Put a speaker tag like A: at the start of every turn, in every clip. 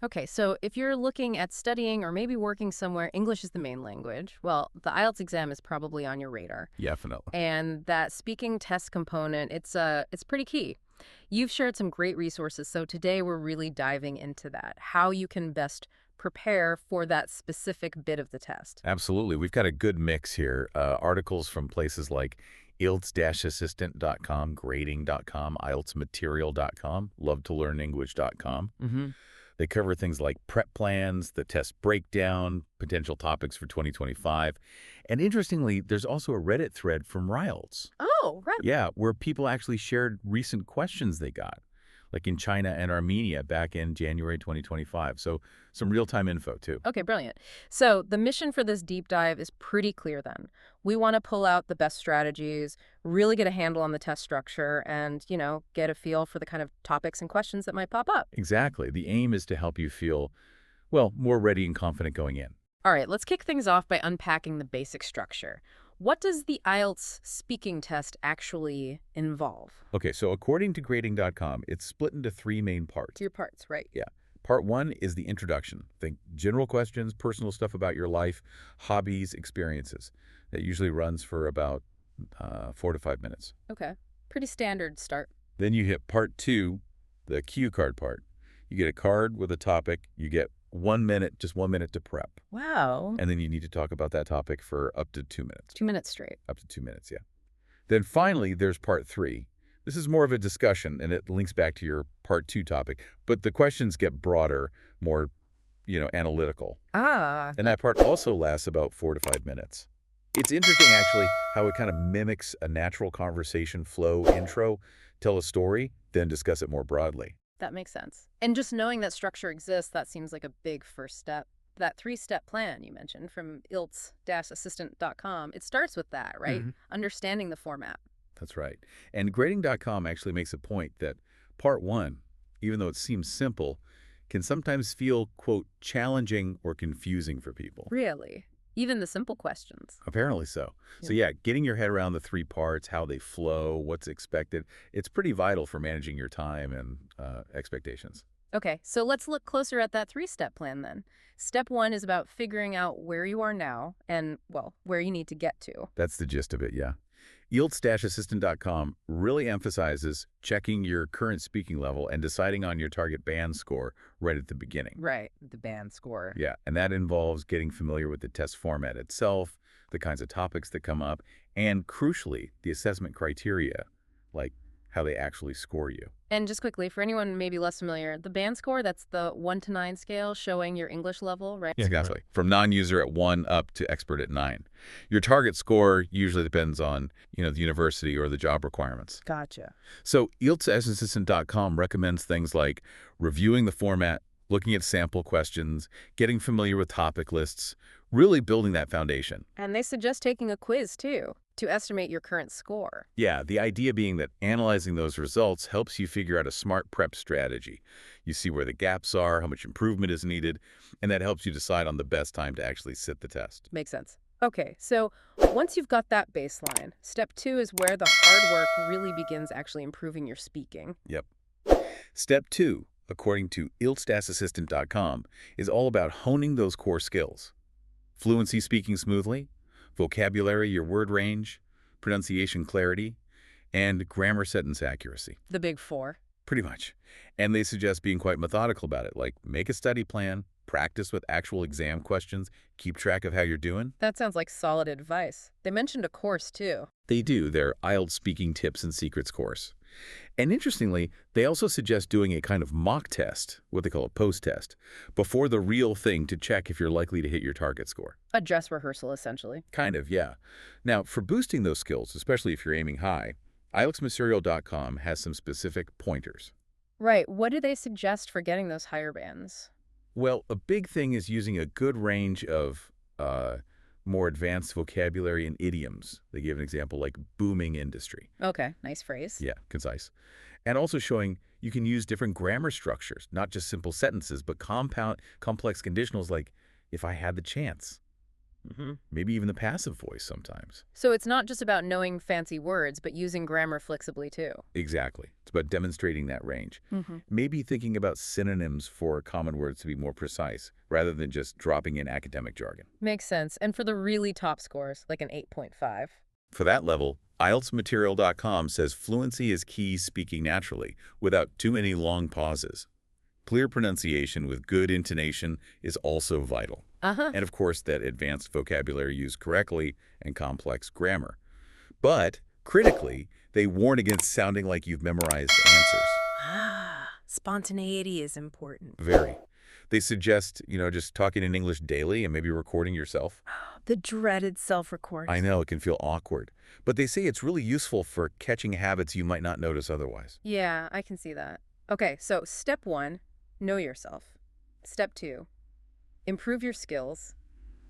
A: Okay, so if you're looking at studying or maybe working somewhere, English is the main language. Well, the IELTS exam is probably on your radar.
B: Definitely.
A: And that speaking test component, it's pretty key. You've shared some great resources, so today we're really diving into that, how you can best prepare for that specific bit of the test.
B: Absolutely. We've got a good mix here. Articles from places like IELTS-assistant.com, grading.com, IELTSmaterial.com, lovetolearnenglish.com.
A: Mm-hmm.
B: They cover things like prep plans, the test breakdown, potential topics for 2025. And interestingly, there's also a Reddit thread from IELTS.
A: Oh, right.
B: Yeah, where people actually shared recent questions they got, like in China and Armenia back in January 2025. So some real-time info, too.
A: Okay, brilliant. So the mission for this deep dive is pretty clear then. We want to pull out the best strategies, really get a handle on the test structure, and, get a feel for the kind of topics and questions that might pop up.
B: Exactly. The aim is to help you feel, well, more ready and confident going in.
A: All right, let's kick things off by unpacking the basic structure. What does the IELTS speaking test actually involve?
B: Okay, so according to grading.com, it's split into three main parts.
A: Your parts, right?
B: Yeah. Part one is the introduction. Think general questions, personal stuff about your life, hobbies, experiences. That usually runs for about 4 to 5 minutes.
A: Okay. Pretty standard start.
B: Then you hit part two, the cue card part. You get a card with a topic. You get 1 minute, just 1 minute to prep.
A: Wow.
B: And then you need to talk about that topic for up to 2 minutes.
A: 2 minutes straight.
B: Up to 2 minutes, yeah. Then finally, there's part three. This is more of a discussion, and it links back to your part two topic. But the questions get broader, more, analytical.
A: Ah,
B: And that part also lasts about 4 to 5 minutes. It's interesting, actually, how it kind of mimics a natural conversation flow intro, tell a story, then discuss it more broadly.
A: that makes sense. And just knowing that structure exists, that seems like a big first step. That three-step plan you mentioned from IELTS-assistant.com, it starts with that, right?
B: Mhm.
A: Understanding the format.
B: That's right. And grading.com actually makes a point that part one, even though it seems simple, can sometimes feel, quote, challenging or confusing for people.
A: Really? Even the simple questions.
B: Apparently so. So
A: Yeah.
B: yeah, getting your head around the three parts, how they flow, what's expected, it's pretty vital for managing your time and expectations.
A: Okay, so let's look closer at that three-step plan then. Step one is about figuring out where you are now and, well, where you need to get to.
B: That's the gist of it, yeah. IELTS-assistant.com really emphasizes checking your current speaking level and deciding on your target band score right at the beginning.
A: Right, the band score.
B: Yeah, and that involves getting familiar with the test format itself, the kinds of topics that come up, and crucially, the assessment criteria, like how they actually score you.
A: And just quickly, for anyone maybe less familiar, the band score, that's the 1 to 9 scale showing your English level, right?
B: Yeah, exactly. From non-user at 1 up to expert at 9. Your target score usually depends on, the university or the job requirements.
A: Gotcha.
B: So IELTSassistant.com recommends things like reviewing the format, looking at sample questions, getting familiar with topic lists, really building that foundation.
A: And they suggest taking a quiz, too, to estimate your current score.
B: Yeah, the idea being that analyzing those results helps you figure out a smart prep strategy. You see where the gaps are, how much improvement is needed, and that helps you decide on the best time to actually sit the test.
A: Makes sense. Okay, so once you've got that baseline, step two is where the hard work really begins actually improving your speaking.
B: Yep. Step two, according to IELTS-assistant.com, is all about honing those core skills. Fluency speaking smoothly, vocabulary, your word range, pronunciation clarity, and grammar sentence accuracy.
A: The big four.
B: Pretty much. And they suggest being quite methodical about it, like make a study plan, practice with actual exam questions, keep track of how you're doing.
A: That sounds like solid advice. They mentioned a course, too.
B: They do, their IELTS Speaking Tips and Secrets course. And interestingly, they also suggest doing a kind of mock test, what they call a post-test, before the real thing to check if you're likely to hit your target score.
A: A dress rehearsal, essentially.
B: Kind of, yeah. Now, for boosting those skills, especially if you're aiming high, IELTSmaterial.com has some specific pointers.
A: Right. What do they suggest for getting those higher bands?
B: Well, a big thing is using a good range of more advanced vocabulary and idioms. They give an example like booming industry.
A: Okay, nice phrase.
B: Yeah, concise. And also showing you can use different grammar structures, not just simple sentences, but complex conditionals like if I had the chance.
A: Hmm.
B: maybe even the passive voice sometimes.
A: So it's not just about knowing fancy words, but using grammar flexibly too.
B: Exactly. It's about demonstrating that range.
A: Hmm.
B: Maybe thinking about synonyms for common words to be more precise, rather than just dropping in academic jargon.
A: Makes sense. And for the really top scores, like an 8.5.
B: For that level, IELTSmaterial.com says fluency is key speaking naturally, without too many long pauses. Clear pronunciation with good intonation is also vital.
A: Uh-huh.
B: And of course, that advanced vocabulary used correctly and complex grammar. But, critically, they warn against sounding like you've memorized answers.
A: Ah, spontaneity is important.
B: Very. They suggest, just talking in English daily and maybe recording yourself.
A: The dreaded
B: I
A: self-records.
B: know it can feel awkward, but they say it's really useful for catching habits you might not notice otherwise.
A: Yeah, I can see that. Okay, so step 1, know yourself. Step 2, improve your skills.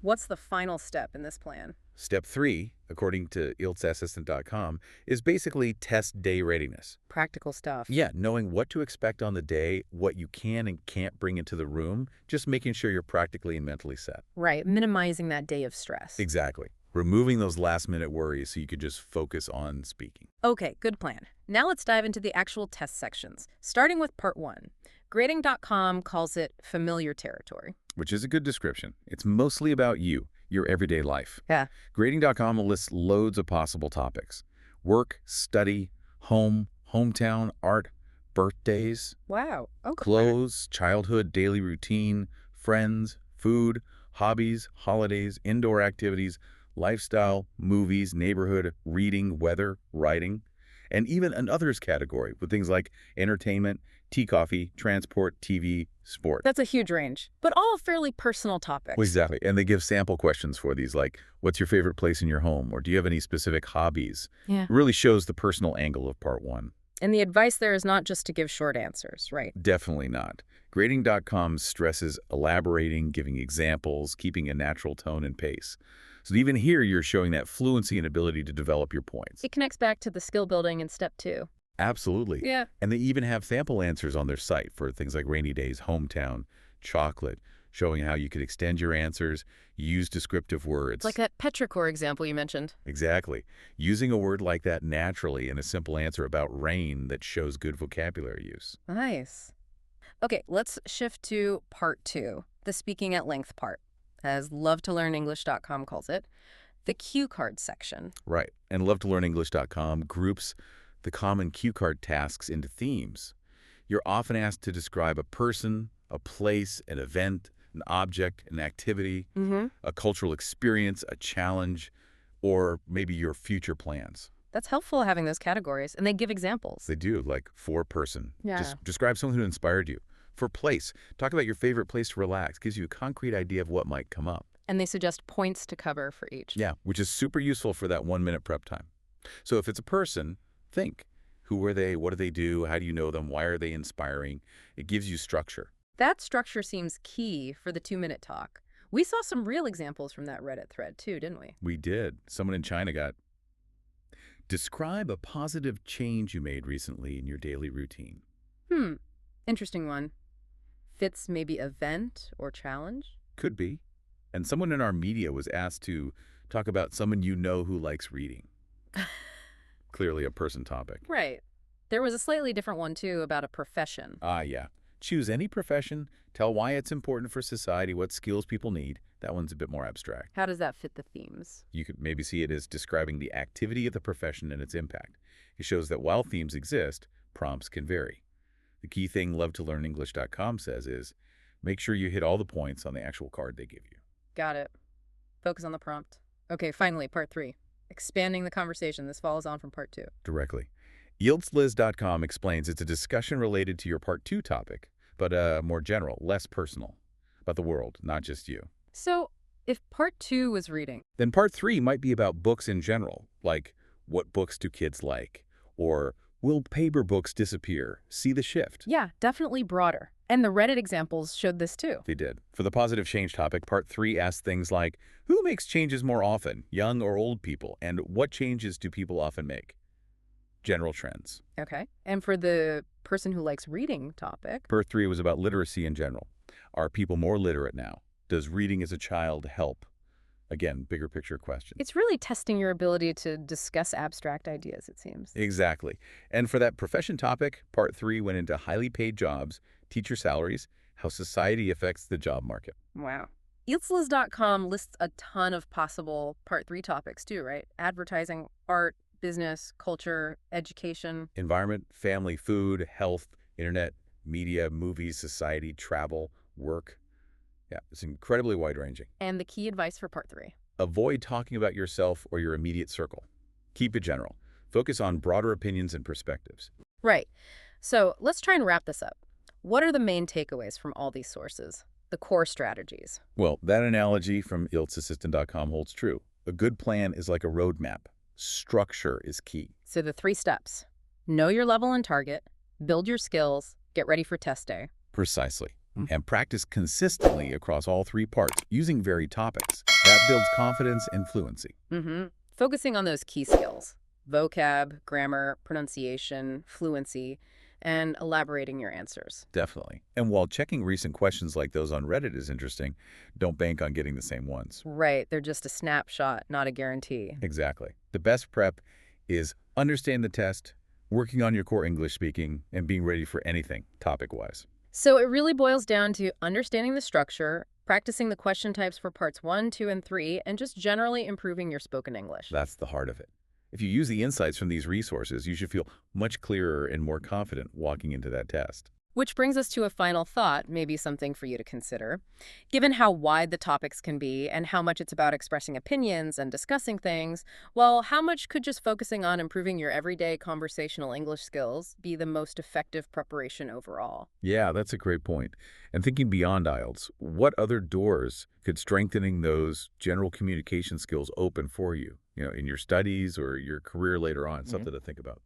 A: What's the final step in this plan?
B: Step 3, according to IELTSassistant.com, is basically test day readiness.
A: Practical stuff.
B: Yeah, knowing what to expect on the day, what you can and can't bring into the room, just making sure you're practically and mentally set.
A: Right, minimizing that day of stress.
B: Exactly. Removing those last-minute worries so you could just focus on speaking.
A: Okay, good plan. Now let's dive into the actual test sections, starting with part 1. Grading.com calls it familiar territory.
B: Which is a good description. It's mostly about you, your everyday life.
A: Yeah.
B: Grading.com will list loads of possible topics. Work, study, home, hometown, art, birthdays,
A: Wow. Okay.
B: clothes, childhood, daily routine, friends, food, hobbies, holidays, indoor activities, lifestyle, movies, neighborhood, reading, weather, writing, and even an others category with things like entertainment, tea, coffee, transport, TV, sport.
A: That's a huge range, but all fairly personal topics.
B: Well, exactly. And they give sample questions for these, like, what's your favorite place in your home? Or do you have any specific hobbies?
A: Yeah.
B: It really shows the personal angle of part 1.
A: And the advice there is not just to give short answers, right?
B: Definitely not. Grading.com stresses elaborating, giving examples, keeping a natural tone and pace. So even here, you're showing that fluency and ability to develop your points.
A: It connects back to the skill building in step 2.
B: Absolutely.
A: Yeah.
B: And they even have sample answers on their site for things like rainy days, hometown, chocolate, showing how you could extend your answers, use descriptive words.
A: Like that petrichor example you mentioned.
B: Exactly. Using a word like that naturally in a simple answer about rain that shows good vocabulary use.
A: Nice. Okay, let's shift to part 2, the speaking at length part, as lovetolearnenglish.com calls it, the cue card section.
B: Right. And lovetolearnenglish.com groups the common cue card tasks into themes. You're often asked to describe a person, a place, an event, an object, an activity, a cultural experience, a challenge, or maybe your future plans.
A: That's helpful having those categories, and they give examples.
B: They do, like for person.
A: Yeah.
B: Just describe someone who inspired you. For place, talk about your favorite place to relax. Gives you a concrete idea of what might come up.
A: And they suggest points to cover for each.
B: Yeah, which is super useful for that 1-minute prep time. So if it's a person, think. Who are they? What do they do? How do you know them? Why are they inspiring? It gives you structure.
A: That structure seems key for the 2-minute talk. We saw some real examples from that Reddit thread too, didn't we?
B: We did. Someone in China got, describe a positive change you made recently in your daily routine.
A: Interesting one. Fits maybe event or challenge?
B: Could be. And someone in our media was asked to talk about someone you know who likes reading. Clearly a person topic.
A: Right. There was a slightly different one too about a profession.
B: Ah, yeah. Choose any profession, tell why it's important for society, what skills people need. That one's a bit more abstract.
A: How does that fit the themes?
B: You could maybe see it as describing the activity of the profession and its impact. It shows that while themes exist, prompts can vary. The key thing lovetolearnenglish.com says is, make sure you hit all the points on the actual card they give you.
A: Got it. Focus on the prompt. Okay, finally, part 3. Expanding the conversation. This follows on from part 2.
B: Directly. IELTSLiz.com explains it's a discussion related to your part 2 topic, but more general, less personal, about the world, not just you.
A: So, if part 2 was reading,
B: Then part 3 might be about books in general, like what books do kids like? Or will paper books disappear? See the shift.
A: yeah, definitely broader. And the Reddit examples showed this too.
B: They did. For the positive change topic, part 3 asks things like, who makes changes more often, young or old people? And what changes do people often make? General trends.
A: Okay. And for the person who likes reading topic,
B: Part 3 was about literacy in general. Are people more literate now? Does reading as a child help? Again, bigger picture questions.
A: It's really testing your ability to discuss abstract ideas, it seems.
B: Exactly. And for that profession topic, part 3 went into highly paid jobs, teacher salaries, how society affects the job market.
A: Wow. IELTSList.com lists a ton of possible Part 3 topics too, right? Advertising, art, business, culture, education.
B: Environment, family, food, health, internet, media, movies, society, travel, work. Yeah, it's incredibly wide-ranging.
A: And the key advice for Part 3.
B: Avoid talking about yourself or your immediate circle. Keep it general. Focus on broader opinions and perspectives.
A: Right. So let's try and wrap this up. What are the main takeaways from all these sources? The core strategies.
B: Well, that analogy from IELTSassistant.com holds true. A good plan is like a roadmap. Structure is key.
A: So the 3 steps. Know your level and target, build your skills, get ready for test day.
B: Precisely. And practice consistently across all 3 parts using varied topics. That builds confidence and fluency.
A: Focusing on those key skills. Vocab, grammar, pronunciation, fluency, and elaborating your answers.
B: Definitely. And while checking recent questions like those on Reddit is interesting, don't bank on getting the same ones.
A: Right, they're just a snapshot, not a guarantee.
B: Exactly. The best prep is understand the test, working on your core English speaking, and being ready for anything, topic-wise.
A: So it really boils down to understanding the structure, practicing the question types for parts 1, 2, and 3, and just generally improving your spoken English.
B: That's the heart of it. If you use the insights from these resources, you should feel much clearer and more confident walking into that test.
A: Which brings us to a final thought, maybe something for you to consider. Given how wide the topics can be and how much it's about expressing opinions and discussing things, well, how much could just focusing on improving your everyday conversational English skills be the most effective preparation overall?
B: Yeah, that's a great point. And thinking beyond IELTS, what other doors could strengthening those general communication skills open for you, in your studies or your career later on? Something to think about.